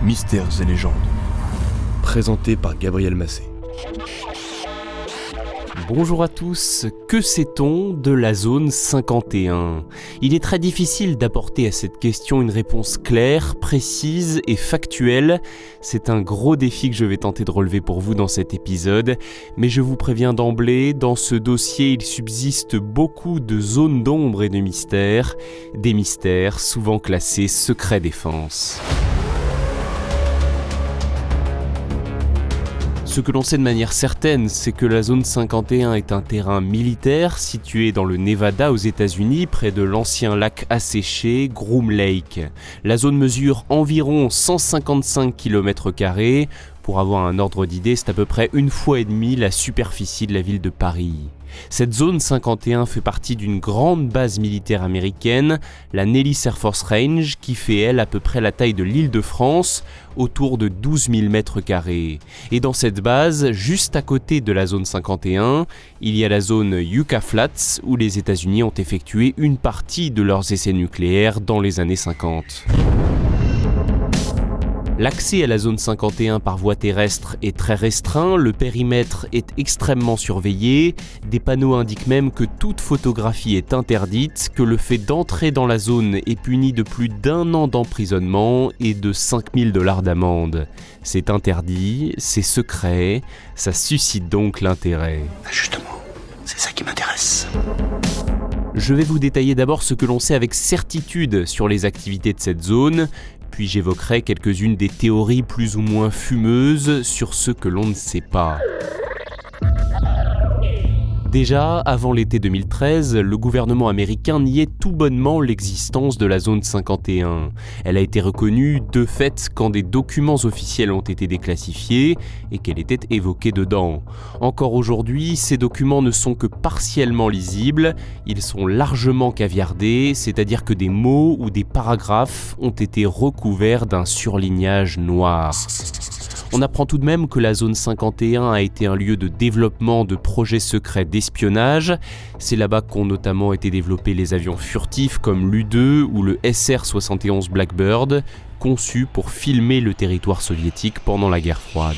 Mystères et légendes. Présenté par Gabriel Massé. Bonjour à tous, que sait-on de la zone 51 ? Il est très difficile d'apporter à cette question une réponse claire, précise et factuelle. C'est un gros défi que je vais tenter de relever pour vous dans cet épisode, mais je vous préviens d'emblée, dans ce dossier il subsiste beaucoup de zones d'ombre et de mystères, des mystères souvent classés secret défense. Ce que l'on sait de manière certaine, c'est que la zone 51 est un terrain militaire situé dans le Nevada aux États-Unis, près de l'ancien lac asséché Groom Lake. La zone mesure environ 155 km². Pour avoir un ordre d'idée, c'est à peu près 1,5 fois la superficie de la ville de Paris. Cette zone 51 fait partie d'une grande base militaire américaine, la Nellis Air Force Range, qui fait elle à peu près la taille de l'Île-de-France, autour de 12 000 m². Et dans cette base, juste à côté de la zone 51, il y a la zone Yucca Flats, où les États-Unis ont effectué une partie de leurs essais nucléaires dans les années 50. L'accès à la zone 51 par voie terrestre est très restreint, le périmètre est extrêmement surveillé, des panneaux indiquent même que toute photographie est interdite, que le fait d'entrer dans la zone est puni de plus d'1 an d'emprisonnement et de 5 000 $ d'amende. C'est interdit, c'est secret, ça suscite donc l'intérêt. Justement, c'est ça qui m'intéresse. Je vais vous détailler d'abord ce que l'on sait avec certitude sur les activités de cette zone, puis j'évoquerai quelques-unes des théories plus ou moins fumeuses sur ce que l'on ne sait pas. Déjà, avant l'été 2013, le gouvernement américain niait tout bonnement l'existence de la zone 51. Elle a été reconnue de fait quand des documents officiels ont été déclassifiés et qu'elle était évoquée dedans. Encore aujourd'hui, ces documents ne sont que partiellement lisibles, ils sont largement caviardés, c'est-à-dire que des mots ou des paragraphes ont été recouverts d'un surlignage noir. On apprend tout de même que la zone 51 a été un lieu de développement de projets secrets d'espionnage. C'est là-bas qu'ont notamment été développés les avions furtifs comme l'U-2 ou le SR-71 Blackbird, conçus pour filmer le territoire soviétique pendant la guerre froide.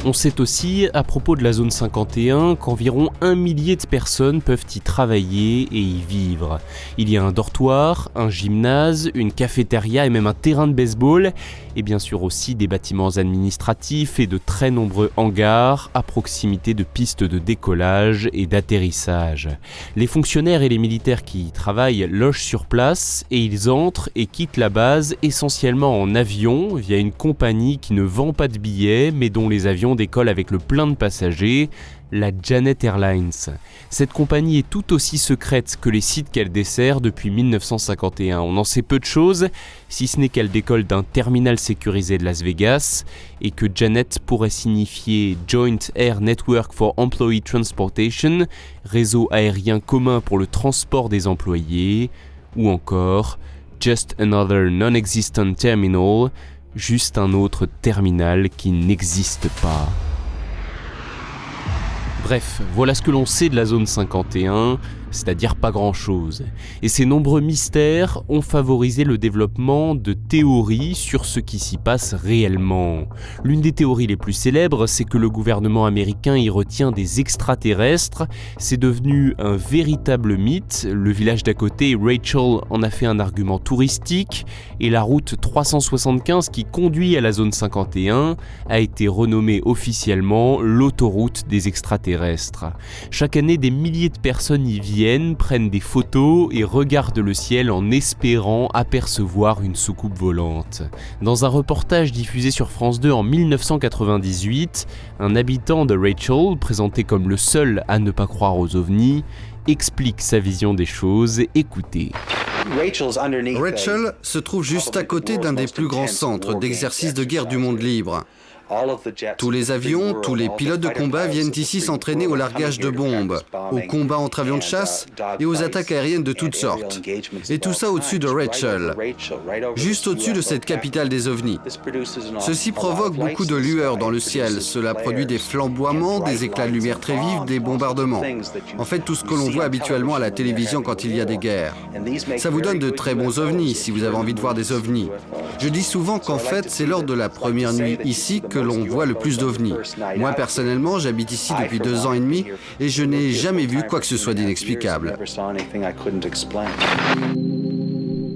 On sait aussi, à propos de la zone 51, qu'environ 1 millier de personnes peuvent y travailler et y vivre. Il y a un dortoir, un gymnase, une cafétéria et même un terrain de baseball, et bien sûr aussi des bâtiments administratifs et de très nombreux hangars à proximité de pistes de décollage et d'atterrissage. Les fonctionnaires et les militaires qui y travaillent logent sur place et ils entrent et quittent la base essentiellement en avion via une compagnie qui ne vend pas de billets mais dont les avions décolle avec le plein de passagers, la Janet Airlines. Cette compagnie est tout aussi secrète que les sites qu'elle dessert depuis 1951. On en sait peu de choses, si ce n'est qu'elle décolle d'un terminal sécurisé de Las Vegas et que Janet pourrait signifier Joint Air Network for Employee Transportation, réseau aérien commun pour le transport des employés, ou encore Just Another Non-Existent Terminal, juste un autre terminal qui n'existe pas. Bref, voilà ce que l'on sait de la zone 51, c'est-à-dire pas grand-chose. Et ces nombreux mystères ont favorisé le développement de théories sur ce qui s'y passe réellement. L'une des théories les plus célèbres, c'est que le gouvernement américain y retient des extraterrestres. C'est devenu un véritable mythe. Le village d'à côté, Rachel, en a fait un argument touristique. Et la route 375 qui conduit à la zone 51 a été renommée officiellement l'autoroute des extraterrestres. Chaque année, des milliers de personnes y viennent, prennent des photos et regardent le ciel en espérant apercevoir une soucoupe volante. Dans un reportage diffusé sur France 2 en 1998, un habitant de Rachel, présenté comme le seul à ne pas croire aux ovnis, explique sa vision des choses. Écoutez. Rachel se trouve juste à côté d'un des plus grands centres d'exercice de guerre du monde libre. Tous les avions, tous les pilotes de combat viennent ici s'entraîner au largage de bombes, aux combats entre avions de chasse et aux attaques aériennes de toutes sortes. Et tout ça au-dessus de Rachel, juste au-dessus de cette capitale des ovnis. Ceci provoque beaucoup de lueurs dans le ciel. Cela produit des flamboiements, des éclats de lumière très vifs, des bombardements. En fait, tout ce que l'on voit habituellement à la télévision quand il y a des guerres. Ça vous donne de très bons ovnis si vous avez envie de voir des ovnis. Je dis souvent qu'en fait, c'est lors de la première nuit ici que l'on voit le plus d'ovnis. Moi, personnellement, j'habite ici depuis 2 ans et demi et je n'ai jamais vu quoi que ce soit d'inexplicable.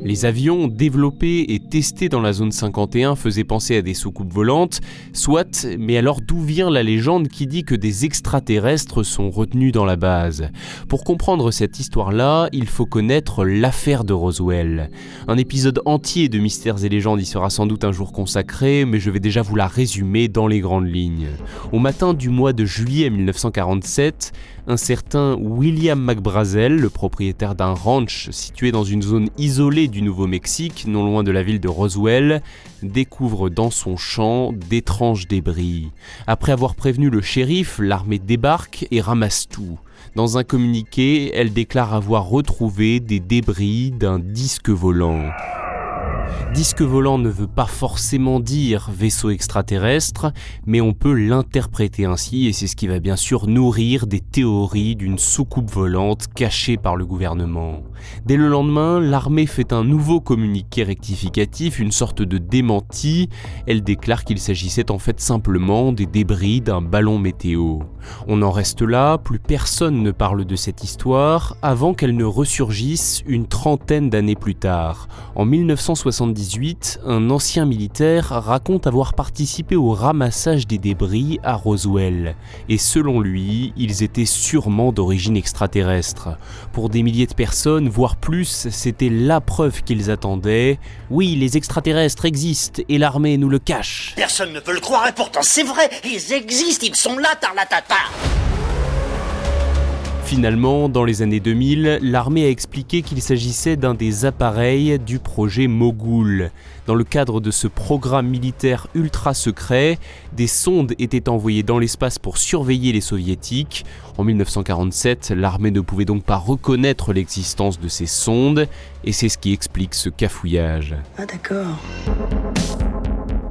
Les avions développés et testés dans la zone 51 faisaient penser à des soucoupes volantes, soit, mais alors d'où vient la légende qui dit que des extraterrestres sont retenus dans la base ? Pour comprendre cette histoire-là, il faut connaître l'affaire de Roswell. Un épisode entier de Mystères et légendes y sera sans doute un jour consacré, mais je vais déjà vous la résumer dans les grandes lignes. Au matin du mois de juillet 1947, un certain William McBrazel, le propriétaire d'un ranch situé dans une zone isolée du Nouveau-Mexique, non loin de la ville de Roswell, découvre dans son champ d'étranges débris. Après avoir prévenu le shérif, l'armée débarque et ramasse tout. Dans un communiqué, elle déclare avoir retrouvé des débris d'un disque volant. Disque volant ne veut pas forcément dire vaisseau extraterrestre, mais on peut l'interpréter ainsi et c'est ce qui va bien sûr nourrir des théories d'une soucoupe volante cachée par le gouvernement. Dès le lendemain, l'armée fait un nouveau communiqué rectificatif, une sorte de démenti. Elle déclare qu'il s'agissait en fait simplement des débris d'un ballon météo. On en reste là, plus personne ne parle de cette histoire avant qu'elle ne ressurgisse une trentaine d'années plus tard. En 1978, un ancien militaire raconte avoir participé au ramassage des débris à Roswell. Et selon lui, ils étaient sûrement d'origine extraterrestre. Pour des milliers de personnes, voire plus, c'était la preuve qu'ils attendaient. Oui, les extraterrestres existent et l'armée nous le cache. Personne ne peut le croire et pourtant c'est vrai, ils existent, ils sont là, tarlatata. Finalement, dans les années 2000, l'armée a expliqué qu'il s'agissait d'un des appareils du projet Mogul. Dans le cadre de ce programme militaire ultra secret, des sondes étaient envoyées dans l'espace pour surveiller les soviétiques. En 1947, l'armée ne pouvait donc pas reconnaître l'existence de ces sondes, et c'est ce qui explique ce cafouillage. Ah d'accord.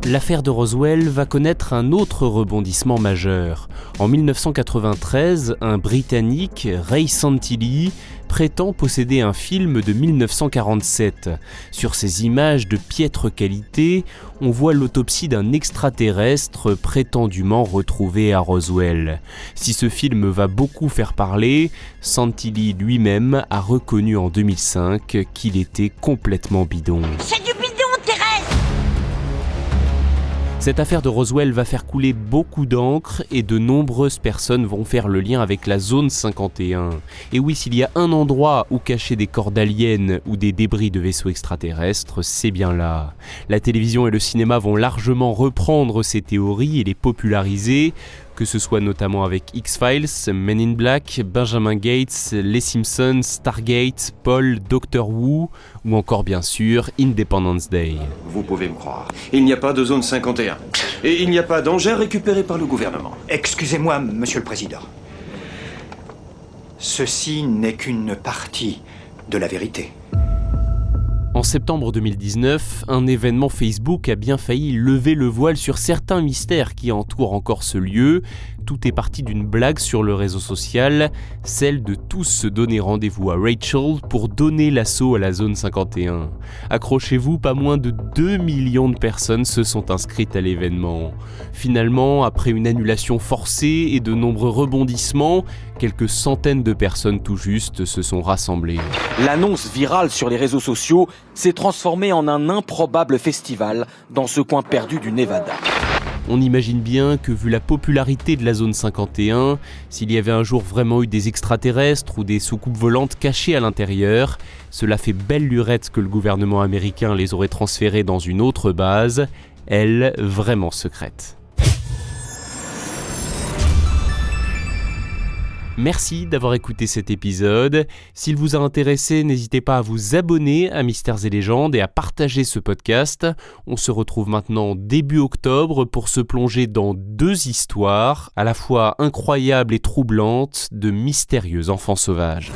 L'affaire de Roswell va connaître un autre rebondissement majeur. En 1993, un Britannique, Ray Santilli, prétend posséder un film de 1947. Sur ces images de piètre qualité, on voit l'autopsie d'un extraterrestre prétendument retrouvé à Roswell. Si ce film va beaucoup faire parler, Santilli lui-même a reconnu en 2005 qu'il était complètement bidon. C'est du bidon, Thérèse! Cette affaire de Roswell va faire couler beaucoup d'encre et de nombreuses personnes vont faire le lien avec la zone 51. Et oui, s'il y a un endroit où cacher des corps d'aliens ou des débris de vaisseaux extraterrestres, c'est bien là. La télévision et le cinéma vont largement reprendre ces théories et les populariser, que ce soit notamment avec X-Files, Men in Black, Benjamin Gates, Les Simpsons, Stargate, Paul, Doctor Who ou encore bien sûr Independence Day. Vous pouvez me croire, il n'y a pas de zone 51 et il n'y a pas d'engin récupéré par le gouvernement. Excusez-moi, Monsieur le Président. Ceci n'est qu'une partie de la vérité. En septembre 2019, un événement Facebook a bien failli lever le voile sur certains mystères qui entourent encore ce lieu. Tout est parti d'une blague sur le réseau social, celle de tous se donner rendez-vous à Rachel pour donner l'assaut à la zone 51. Accrochez-vous, pas moins de 2 millions de personnes se sont inscrites à l'événement. Finalement, après une annulation forcée et de nombreux rebondissements, quelques centaines de personnes tout juste se sont rassemblées. L'annonce virale sur les réseaux sociaux s'est transformée en un improbable festival dans ce coin perdu du Nevada. On imagine bien que vu la popularité de la zone 51, s'il y avait un jour vraiment eu des extraterrestres ou des soucoupes volantes cachées à l'intérieur, cela fait belle lurette que le gouvernement américain les aurait transférées dans une autre base, elle vraiment secrète. Merci d'avoir écouté cet épisode. S'il vous a intéressé, n'hésitez pas à vous abonner à Mystères et Légendes et à partager ce podcast. On se retrouve maintenant début octobre pour se plonger dans 2 histoires, à la fois incroyables et troublantes, de mystérieux enfants sauvages.